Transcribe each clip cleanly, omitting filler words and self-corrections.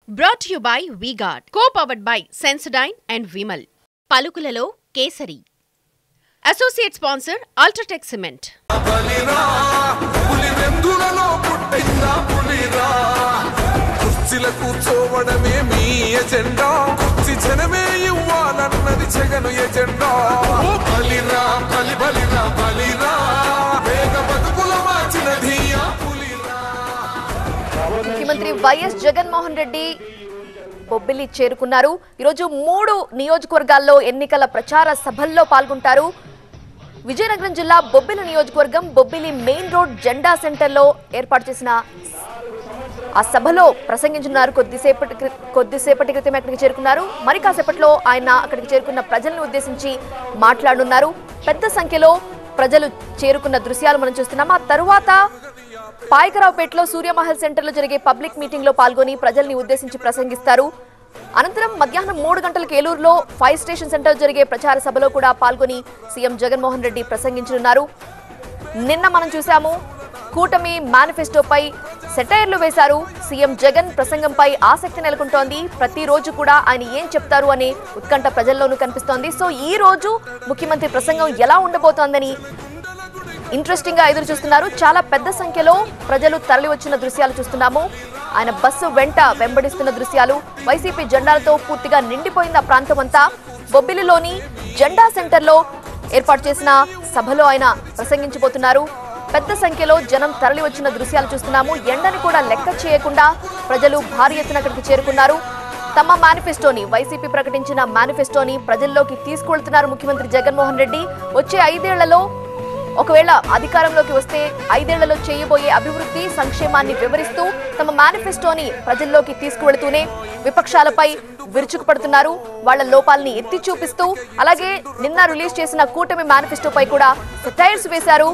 Brought to you by V-Guard, co-powered by Sensodyne and Vimal. పలుకులలో కేసరి. Associate sponsor Ultratech Cement. కూర్చోవడమే మీ agenda కుర్చీ జనమే ఇవ్వాలన్నది జగను ఎజెండా బలిరా బలి బలిరా బలిరా వేగ బతుకుల మార్చిన ధీయా పులిరా. ముఖ్యమంత్రి వైఎస్ జగన్మోహన్ రెడ్డి బొబ్బిలి చేరుకున్నారు. ఈరోజు 3 నియోజకవర్గాల్లో ఎన్నికల ప్రచార సభల్లో పాల్గొంటారు. విజయనగరం జిల్లా బొబ్బిలి నియోజకవర్గం బొబ్బిలి మెయిన్ రోడ్ జెండా సెంటర్లో ఏర్పాటు చేసిన ఆ సభలో ప్రసంగించున్నారు. కొద్దిసేపటి క్రితం అక్కడికి చేరుకున్నారు. మరి కాసేపట్లో ఆయన అక్కడికి చేరుకున్న ప్రజలను ఉద్దేశించి మాట్లాడనున్నారు. పెద్ద సంఖ్యలో ప్రజలు చేరుకున్న దృశ్యాలు మనం చూస్తున్నాం. ఆ తరువాత పాయకరావుపేటలో సూర్యమహల్ సెంటర్లో జరిగే పబ్లిక్ మీటింగ్ లో పాల్గొని ప్రజల్ని ఉద్దేశించి ప్రసంగిస్తారు. అనంతరం మధ్యాహ్నం 3 గంటలకు ఏలూరులో 5 స్టేషన్ సెంటర్ జరిగే ప్రచార సభలో కూడా పాల్గొని సీఎం జగన్మోహన్ రెడ్డి ప్రసంగించనున్నారు. నిన్న మనం చూసాము, కూటమి మేనిఫెస్టోపై సెటైర్లు వేశారు. సీఎం జగన్ ప్రసంగంపై ఆసక్తి నెలకొంటోంది. ప్రతిరోజు కూడా ఆయన ఏం చెప్తారు అనే ఉత్కంఠ ప్రజల్లోనూ కనిపిస్తోంది. సో ఈ రోజు ముఖ్యమంత్రి ప్రసంగం ఎలా ఉండబోతోందని ఇంట్రెస్టింగ్ గా ఎదురు చూస్తున్నారు. చాలా పెద్ద సంఖ్యలో ప్రజలు తరలి వచ్చిన దృశ్యాలు చూస్తున్నాము. ఆయన బస్సు వెంట వెంబడిస్తున్న దృశ్యాలు, వైసీపీ జెండాలతో పూర్తిగా నిండిపోయిన ప్రాంతం అంతా. బొబ్బిలిలోని జెండా సెంటర్లో ఏర్పాటు చేసిన సభలో ఆయన ప్రసంగించబోతున్నారు. పెద్ద సంఖ్యలో జనం తరలి వచ్చిన దృశ్యాలు చూస్తున్నాము. ఎండని కూడా లెక్క చేయకుండా ప్రజలు భారీ ఎత్తున అక్కడికి చేరుకున్నారు. తమ మేనిఫెస్టోని, వైసీపీ ప్రకటించిన మేనిఫెస్టోని ప్రజల్లోకి తీసుకువెళ్తున్నారు ముఖ్యమంత్రి జగన్మోహన్ రెడ్డి. వచ్చే 5 ఏళ్లలో ఒకవేళ అధికారంలోకి వస్తే 5 ఏళ్లలో చేయబోయే అభివృద్ధి సంక్షేమాన్ని వివరిస్తూ తమ మేనిఫెస్టోని ప్రజల్లోకి తీసుకువెళుతూనే విపక్షాలపై విరుచుకుపడుతున్నారు. వాళ్ల లోపాలని ఎత్తి చూపిస్తూ, అలాగే నిన్న రిలీజ్ చేసిన కూటమి మేనిఫెస్టోపై కూడా సెటైర్స్ వేశారు.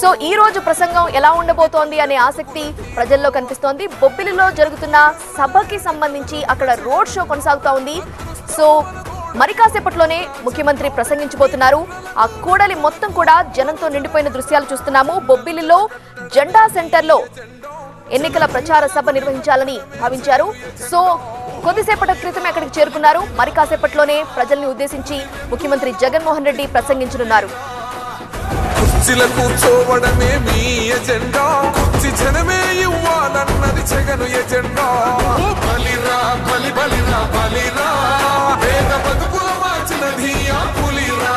సో ఈ రోజు ప్రసంగం ఎలా ఉండబోతోంది అనే ఆసక్తి ప్రజల్లో కనిపిస్తోంది. బొబ్బిలిలో జరుగుతున్న సభకి సంబంధించి అక్కడ రోడ్ షో కొనసాగుతూ ఉంది. సో మరి కాసేపట్లోనే ముఖ్యమంత్రి ప్రసంగించబోతున్నారు. ఆ కూడలి మొత్తం కూడా జనంతో నిండిపోయిన దృశ్యాలు చూస్తున్నాము. బొబ్బిలిలో జెండా సెంటర్లో ఎన్నికల ప్రచార సభ నిర్వహించాలని భావించారు. సో కొద్దిసేపటి క్రితమే అక్కడికి చేరుకున్నారు. మరి కాసేపట్లోనే ప్రజల్ని ఉద్దేశించి ముఖ్యమంత్రి జగన్మోహన్ రెడ్డి ప్రసంగించనున్నారు. కూర్చోవడమే మీ ఎజెండా కుర్చీ జనమే ఇవ్వాలన్నది జగను ఎజెండా బలిరా బలి బలిరా బలిరా వేగ బతుకుల మార్చిన ధీయా పులిరా.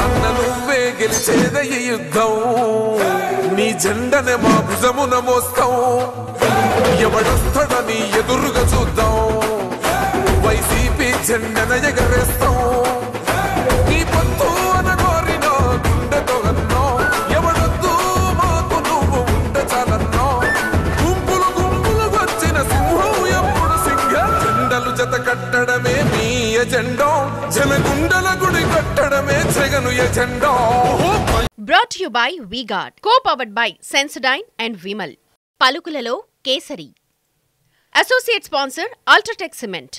అన్న నువ్వే గెలిచేదయ్య యుద్ధం, నీ జెండనే మా భుజమున మోస్తాం, ఎవడొస్తాడని ఎదురుగా చూద్దాం, వైసీపీ జెండన ఎగరేస్తాం, నీ పొత్తు అనగోరినో గుండెతో అన్నో, ఎవడొద్దు మాకు నువ్వు ఉండ చాలన్నో, గుంపులు గుంపులు వచ్చిన సింహం ఎప్పుడు సింహం, జెండలు జత కట్టడమే మీ ఎజెండా, జనగుండల గుడి కట్టడమే జగను agenda. Brought to you by V-Guard, co-powered by Sensodyne and Vimal. పలుకులలో కేసరి. Associate sponsor Ultratech Cement.